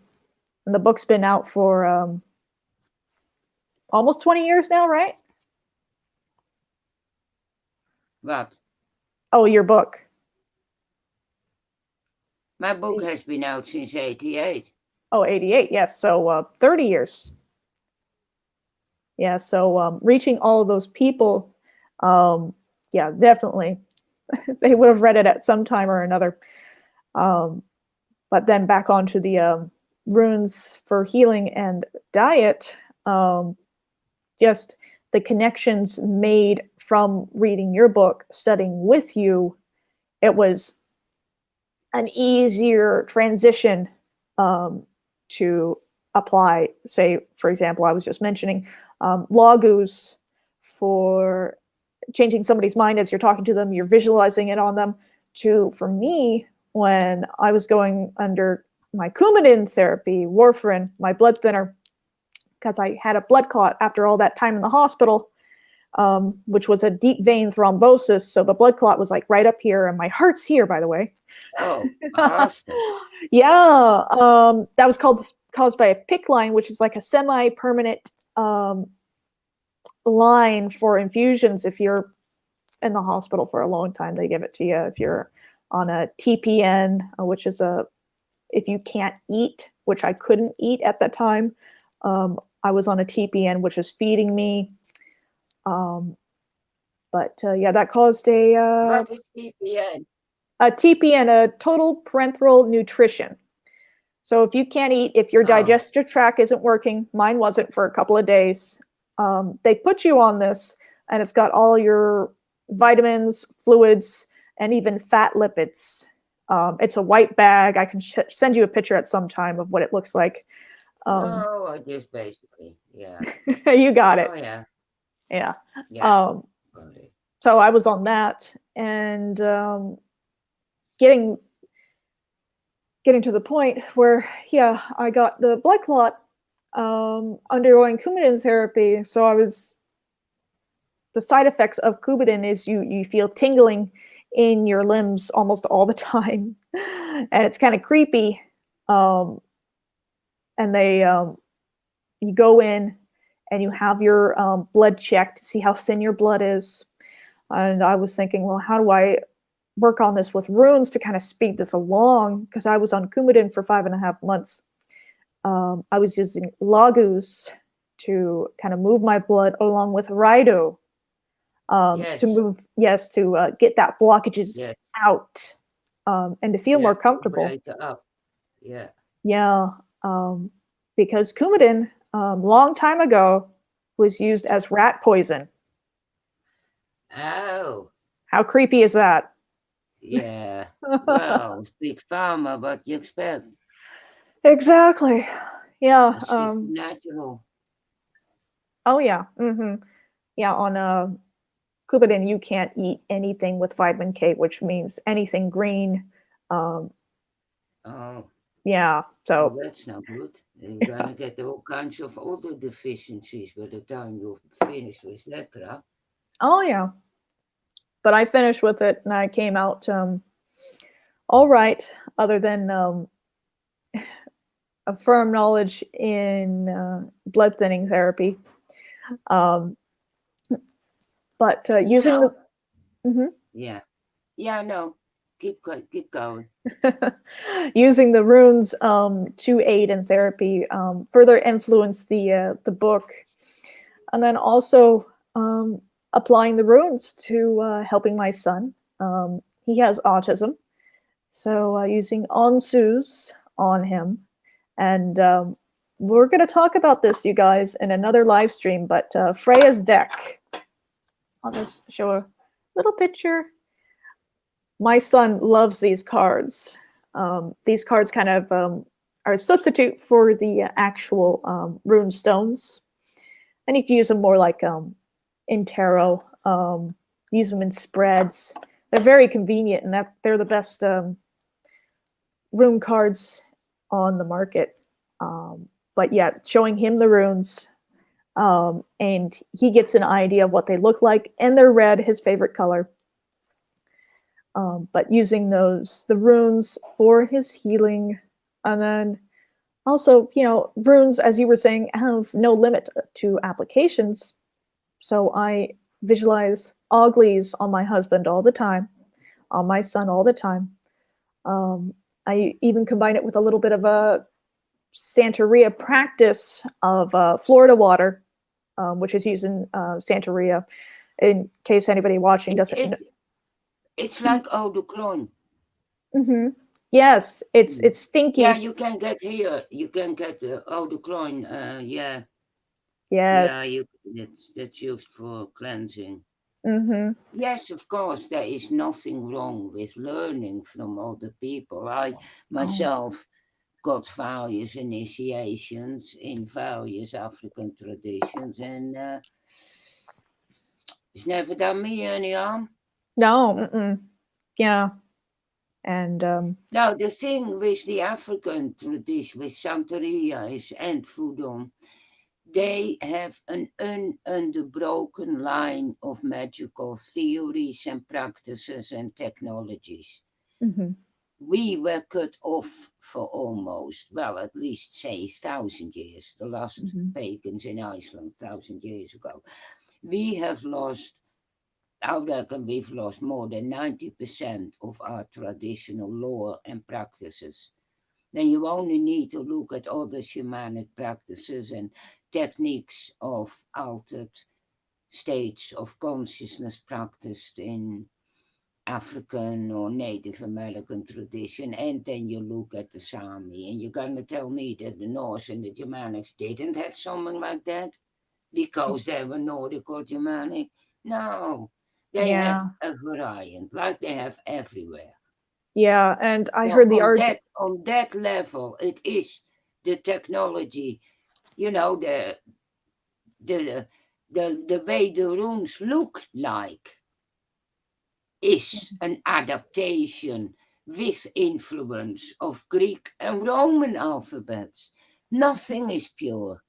[SPEAKER 2] And the book's been out for almost 20 years now, right?
[SPEAKER 1] What?
[SPEAKER 2] Oh, your book.
[SPEAKER 1] My book has been out since 88.
[SPEAKER 2] Oh, 88, yes. So 30 years. Yeah, so reaching all of those people, yeah, definitely. They would have read it at some time or another. But then back onto the runes for healing and diet, just the connections made from reading your book, studying with you, it was an easier transition to apply. Say, for example, I was just mentioning Lagus for changing somebody's mind as you're talking to them, you're visualizing it on them. For me, when I was going under my Coumadin therapy, warfarin, my blood thinner, because I had a blood clot after all that time in the hospital, which was a deep vein thrombosis. So the blood clot was like right up here, and my heart's here, by the way.
[SPEAKER 1] Oh, bastard.
[SPEAKER 2] Yeah, that was caused by a PICC line, which is like a semi-permanent line for infusions. If you're in the hospital for a long time, they give it to you. If you're on a TPN, which is if you can't eat, which I couldn't eat at that time, I was on a TPN, which is feeding me. But yeah, that caused
[SPEAKER 1] What is TPN?
[SPEAKER 2] A TPN, a total parenteral nutrition. So if you can't eat, if your digestive tract isn't working, mine wasn't for a couple of days, they put you on this, and it's got all your vitamins, fluids, and even fat lipids. It's a white bag. I can send you a picture at some time of what it looks like.
[SPEAKER 1] No, I just basically, yeah.
[SPEAKER 2] You got it.
[SPEAKER 1] Oh, yeah.
[SPEAKER 2] Yeah.
[SPEAKER 1] Yeah.
[SPEAKER 2] So I was on that, and getting to the point where, yeah, I got the blood clot, undergoing Coumadin therapy. So the side effects of Coumadin is you feel tingling in your limbs almost all the time, and it's kind of creepy. And you go in and you have your blood checked to see how thin your blood is. And I was thinking, well, how do I work on this with runes to kind of speed this along? Because I was on Coumadin for 5.5 months. I was using Lagus to kind of move my blood along with Raido to get that blockages out, and to feel more comfortable.
[SPEAKER 1] Yeah.
[SPEAKER 2] Yeah. Because Coumadin, long time ago, was used as rat poison.
[SPEAKER 1] Oh.
[SPEAKER 2] How creepy is that?
[SPEAKER 1] Yeah. Well, it's big pharma, what you expect.
[SPEAKER 2] Exactly. Yeah.
[SPEAKER 1] Natural.
[SPEAKER 2] Oh yeah. Mm-hmm. Yeah. On Coumadin, you can't eat anything with vitamin K, which means anything green.
[SPEAKER 1] Oh.
[SPEAKER 2] Yeah. So
[SPEAKER 1] well, that's not good. You're gonna get all kinds of other deficiencies by the time you're finished with that crap.
[SPEAKER 2] Oh yeah. But I finished with it, and I came out all right, other than a firm knowledge in blood thinning therapy. But using the
[SPEAKER 1] no, keep going.
[SPEAKER 2] Using the runes to aid in therapy further influenced the book, and then also applying the runes to helping my son. He has autism, so using Onsus on him. And we're going to talk about this, you guys, in another live stream. But Freya's deck, I'll just show a little picture. My son loves these cards. These cards kind of are a substitute for the actual rune stones. And you can use them more like in tarot, use them in spreads. They're very convenient, and they're the best rune cards on the market. But yeah, showing him the runes, and he gets an idea of what they look like, and they're red, his favorite color. But using the runes for his healing, and then also, runes, as you were saying, have no limit to applications. So I visualize Oglies on my husband all the time, on my son all the time. I even combine it with a little bit of a Santeria practice of Florida water, which is used in Santeria. In case anybody watching doesn't know.
[SPEAKER 1] It's like eau de cologne.
[SPEAKER 2] Mm-hmm. Yes, it's stinky.
[SPEAKER 1] Yeah, you can get here. You can get eau de cologne. Yeah.
[SPEAKER 2] Yes.
[SPEAKER 1] Yeah, that's used for cleansing.
[SPEAKER 2] Mm-hmm.
[SPEAKER 1] Yes, of course, there is nothing wrong with learning from other people. I myself got various initiations in various African traditions, and it's never done me any harm.
[SPEAKER 2] No. Mm-mm. Yeah. And
[SPEAKER 1] now the thing with the African tradition, with Santeria and Voodoo, they have an ununderbroken line of magical theories and practices and technologies.
[SPEAKER 2] mm-hmm.
[SPEAKER 1] We were cut off for almost, well, at least say 1,000 years. The last pagans in Iceland 1,000 years ago. We have lost, I reckon we've lost more than 90% of our traditional lore and practices. Then you only need to look at other shamanic practices and techniques of altered states of consciousness practiced in African or Native American tradition, and then you look at the Sami, and you're going to tell me that the Norse and the Germanics didn't have something like that because they were Nordic or Germanic? No, they had a variant like they have everywhere.
[SPEAKER 2] Yeah, and I
[SPEAKER 1] Now,
[SPEAKER 2] heard the argument.
[SPEAKER 1] On that level, it is the technology, the way the runes look like is an adaptation with influence of Greek and Roman alphabets. Nothing is pure.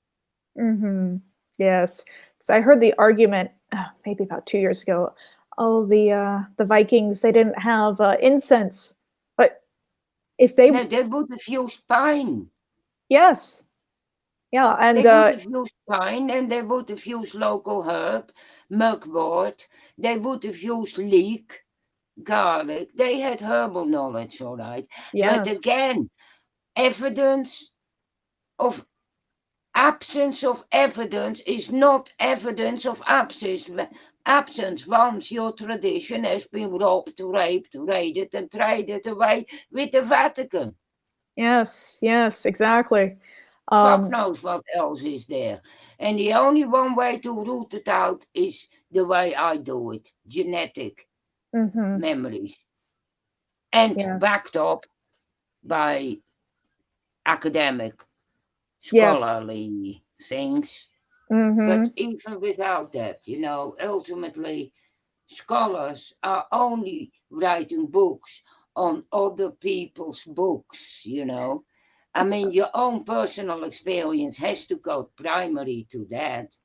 [SPEAKER 2] Mm-hmm. Yes, because I heard the argument maybe about 2 years ago. Oh, the Vikings, they didn't have incense, but if they
[SPEAKER 1] No, they would have used pine.
[SPEAKER 2] Yes, yeah, and
[SPEAKER 1] They would have used pine, and they would have used local herb, mugwort. They would have used leek, garlic. They had herbal knowledge, all right. But
[SPEAKER 2] yes,
[SPEAKER 1] again, evidence of absence of evidence is not evidence of absence once your tradition has been robbed, raped, raided, and traded away with the Vatican.
[SPEAKER 2] yes, exactly.
[SPEAKER 1] Fuck knows what else is there. And the only one way to root it out is the way I do it, genetic memories. And
[SPEAKER 2] Yeah.
[SPEAKER 1] backed up by academic,
[SPEAKER 2] Yes.
[SPEAKER 1] scholarly things.
[SPEAKER 2] Mm-hmm.
[SPEAKER 1] But even without that, ultimately, scholars are only writing books on other people's books. I mean, your own personal experience has to go primary to that.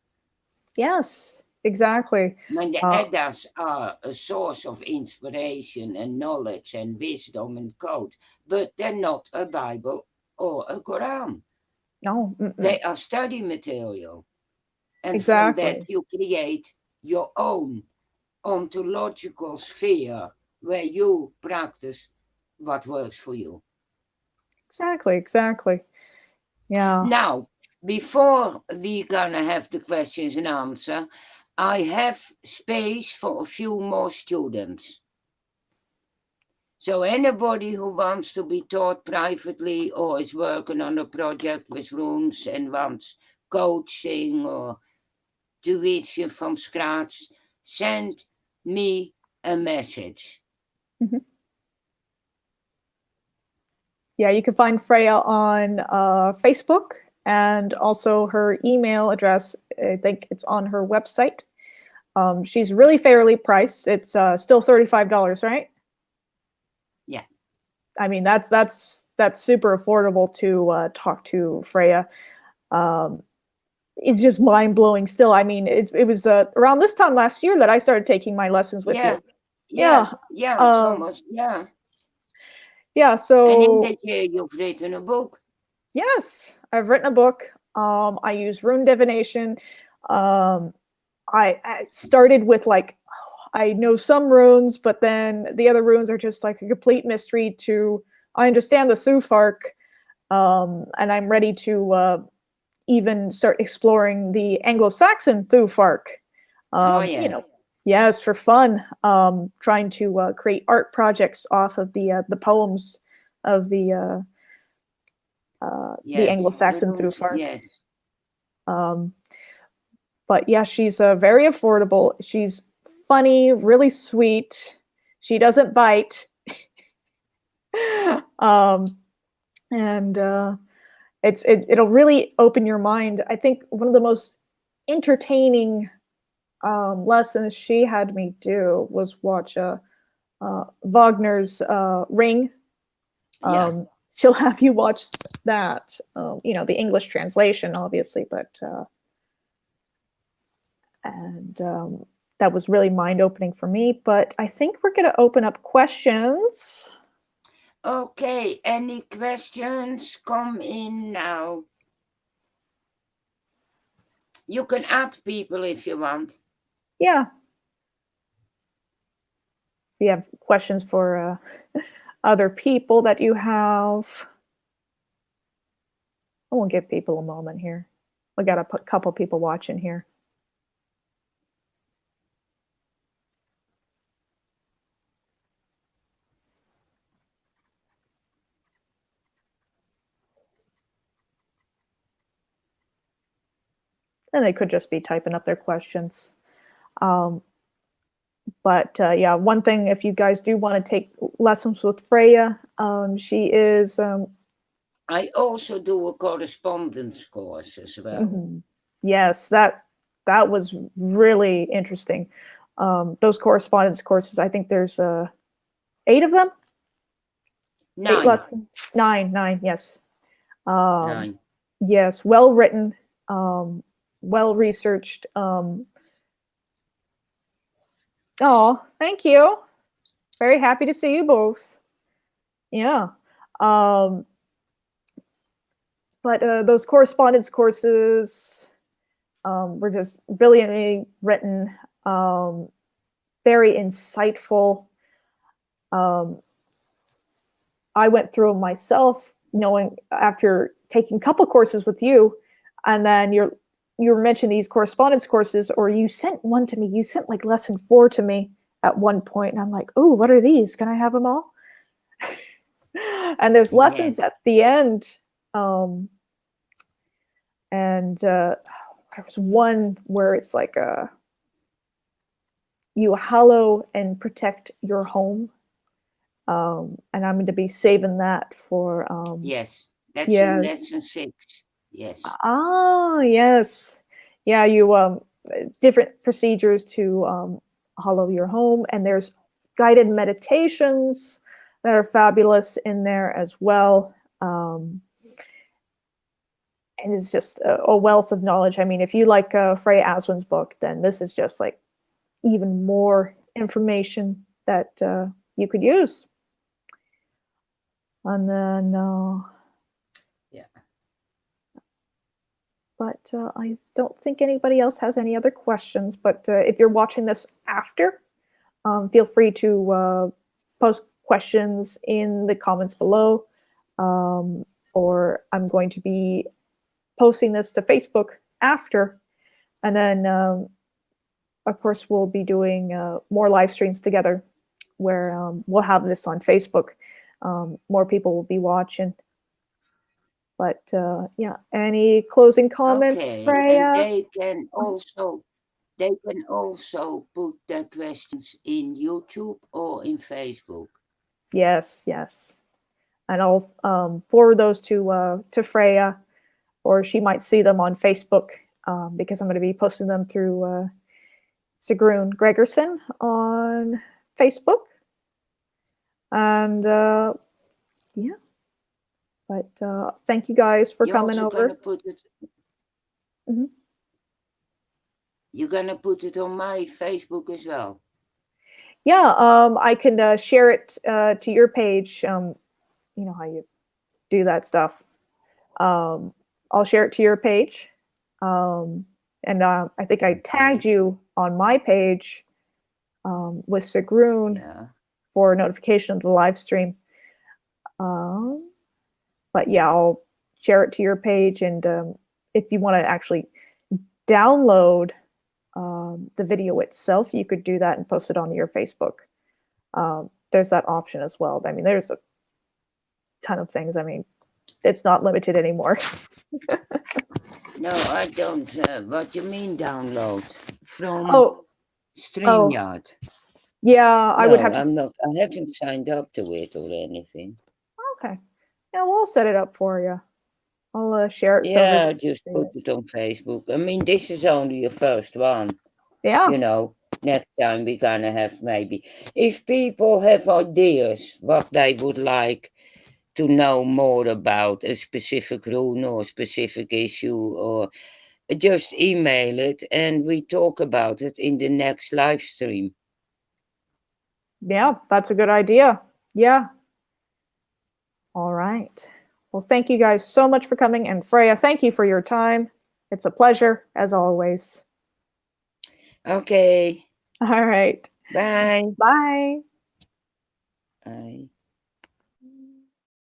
[SPEAKER 2] Yes, exactly.
[SPEAKER 1] I mean, the Eddas are a source of inspiration and knowledge and wisdom and code, but they're not a Bible or a Quran.
[SPEAKER 2] No.
[SPEAKER 1] They are study material. And from that,
[SPEAKER 2] Exactly.
[SPEAKER 1] you create your own ontological sphere where you practice what works for you.
[SPEAKER 2] Exactly. Yeah.
[SPEAKER 1] Now, before we gonna have the questions and answer, I have space for a few more students. So anybody who wants to be taught privately or is working on a project with runes and wants coaching or tuition from scratch, send me a message.
[SPEAKER 2] Mhm. Yeah, you can find Freya on Facebook, and also her email address, I think it's on her website. She's really fairly priced. It's still $35, right?
[SPEAKER 1] Yeah.
[SPEAKER 2] I mean, that's super affordable to talk to Freya. Um, it's just mind blowing. Still, I mean, it was around this time last year that I started taking my lessons with
[SPEAKER 1] Yeah.
[SPEAKER 2] you.
[SPEAKER 1] Yeah.
[SPEAKER 2] Yeah,
[SPEAKER 1] Yeah. It's
[SPEAKER 2] um,
[SPEAKER 1] almost, yeah.
[SPEAKER 2] yeah.
[SPEAKER 1] And in
[SPEAKER 2] So
[SPEAKER 1] that year, you've written a book.
[SPEAKER 2] yes, I've written a book. I use rune divination. Um, I started with like I know some runes, but then the other runes are just like a complete mystery to. I understand the Thufark, and I'm ready to even start exploring the Anglo-Saxon Thufark.
[SPEAKER 1] Oh,
[SPEAKER 2] You
[SPEAKER 1] yeah.
[SPEAKER 2] know, yes, for fun. Trying to create art projects off of the poems of the
[SPEAKER 1] Yes. The
[SPEAKER 2] Anglo-Saxon
[SPEAKER 1] runes.
[SPEAKER 2] Thufark.
[SPEAKER 1] Yes.
[SPEAKER 2] Um, but yeah, she's very affordable. She's funny, really sweet. She doesn't bite. um, and it'll really open your mind. I think one of the most entertaining lessons she had me do was watch Wagner's Ring.
[SPEAKER 1] Yeah.
[SPEAKER 2] She'll have you watch that, the English translation, obviously, but and that was really mind opening for me. But I think we're going to open up questions.
[SPEAKER 1] Okay. Any questions? Come in now. You can add people if you want.
[SPEAKER 2] Yeah, if you have questions for other people that you have. I will give people a moment here. We got a couple people watching here. And they could just be typing up their questions. But yeah, one thing, if you guys do want to take lessons with Freya, she is.
[SPEAKER 1] I also do a correspondence course as well.
[SPEAKER 2] Mhm. Yes, that was really interesting. Those correspondence courses, I think there's 8 of them. 8
[SPEAKER 1] Nine.
[SPEAKER 2] lessons. Nine. Yes. Um,
[SPEAKER 1] Nine.
[SPEAKER 2] yes, well written, well researched. Oh, thank you. Very happy to see you both. Yeah. Um, but those correspondence courses were just brilliantly written, very insightful. Um, I went through them myself, knowing after taking a couple courses with you, and then you mentioned these correspondence courses, or you sent one to me. You sent like lesson 4 to me at one point, and I'm like, oh, what are these? Can I have them all? And there's lessons
[SPEAKER 1] Yes.
[SPEAKER 2] at the end, and there was one where it's like you hallow and protect your home, and I'm going to be saving that for
[SPEAKER 1] Yes. That's in
[SPEAKER 2] yeah.
[SPEAKER 1] lesson 6. Yes.
[SPEAKER 2] Ah, yes. Yeah, you different procedures to hollow your home, and there's guided meditations that are fabulous in there as well. And it's just a wealth of knowledge. I mean, if you like Freya Aswynn's book, then this is just like even more information that you could use. And then
[SPEAKER 1] Yeah.
[SPEAKER 2] but I don't think anybody else has any other questions. But if you're watching this after, feel free to post questions in the comments below. Or I'm going to be posting this to Facebook after. And then, of course, we'll be doing more live streams together where we'll have this on Facebook. More people will be watching. But yeah, any closing comments,
[SPEAKER 1] Okay, and
[SPEAKER 2] Freya?
[SPEAKER 1] they can also put their questions in YouTube or in Facebook.
[SPEAKER 2] Yes, yes. And I'll forward those to Freya, or she might see them on Facebook because I'm going to be posting them through Sigrun Gregerson on Facebook. And yeah, but thank you guys for
[SPEAKER 1] You're
[SPEAKER 2] coming
[SPEAKER 1] also
[SPEAKER 2] over.
[SPEAKER 1] gonna put it.
[SPEAKER 2] Mm-hmm.
[SPEAKER 1] You're gonna put it on my Facebook as well.
[SPEAKER 2] Yeah, I can share it to your page. You know how you do that stuff. I'll share it to your page. And I think I tagged
[SPEAKER 1] Okay.
[SPEAKER 2] you on my page with Sigrun
[SPEAKER 1] Yeah.
[SPEAKER 2] for notification of the live stream. But yeah, I'll share it to your page. And if you want to actually download the video itself, you could do that and post it on your Facebook. There's that option as well. I mean, there's a ton of things. I mean, it's not limited anymore.
[SPEAKER 1] No, I don't. What you mean download from
[SPEAKER 2] Oh, oh,
[SPEAKER 1] StreamYard?
[SPEAKER 2] yeah, I would
[SPEAKER 1] No,
[SPEAKER 2] have to.
[SPEAKER 1] I'm not. I haven't signed up to it or anything.
[SPEAKER 2] Okay. Yeah, we'll set it up for you. I'll share it so
[SPEAKER 1] Yeah,
[SPEAKER 2] everybody
[SPEAKER 1] just
[SPEAKER 2] can see
[SPEAKER 1] put
[SPEAKER 2] it.
[SPEAKER 1] it on Facebook. I mean, this is only your first one.
[SPEAKER 2] Yeah,
[SPEAKER 1] You know, next time we're gonna have maybe. If people have ideas what they would like to know more about a specific rune or specific issue, or just email it and we talk about it in the next live stream.
[SPEAKER 2] yeah, that's a good idea. Yeah. All right. Well, thank you guys so much for coming. And Freya, thank you for your time. It's a pleasure, as always.
[SPEAKER 1] Okay.
[SPEAKER 2] All right.
[SPEAKER 1] Bye.
[SPEAKER 2] Bye.
[SPEAKER 1] Bye.